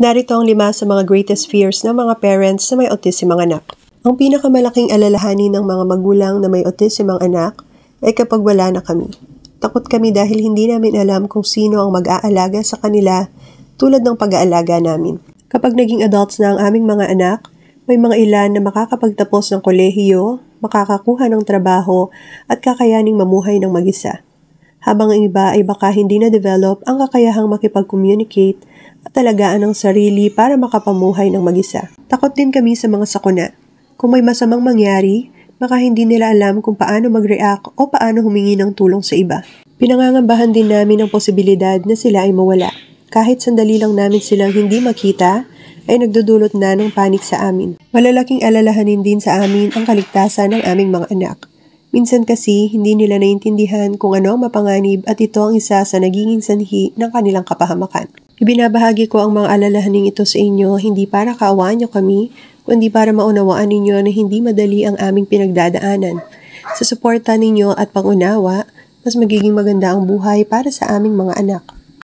Narito ang 5 sa mga greatest fears ng mga parents na may autism ang anak. Ang pinakamalaking alalahanin ng mga magulang na may autism ang anak ay kapag wala na kami. Takot kami dahil hindi namin alam kung sino ang mag-aalaga sa kanila tulad ng pag-aalaga namin. Kapag naging adults na ang aming mga anak, may mga ilan na makakapagtapos ng kolehiyo, makakakuha ng trabaho at kakayaning mamuhay ng mag-isa. Habang ang iba ay baka hindi na-develop ang kakayahang makipag-communicate at alagaan ang sarili para makapamuhay ng mag-isa. Takot din kami sa mga sakuna. Kung may masamang mangyari, baka hindi nila alam kung paano mag-react o paano humingi ng tulong sa iba. Pinangangambahan din namin ang posibilidad na sila ay mawala. Kahit sandali lang namin silang hindi makita, ay nagdudulot na ng panik sa amin. Malalaking alalahanin din sa amin ang kaligtasan ng aming mga anak. Minsan kasi, hindi nila naintindihan kung ano ang mapanganib at ito ang isa sa nagiging sanhi ng kanilang kapahamakan. Ibinabahagi ko ang mga alalahaning ito sa inyo hindi para kaawaan nyo kami, kundi para maunawaan ninyo na hindi madali ang aming pinagdadaanan. Sa suporta ninyo at pangunawa, mas magiging maganda ang buhay para sa aming mga anak.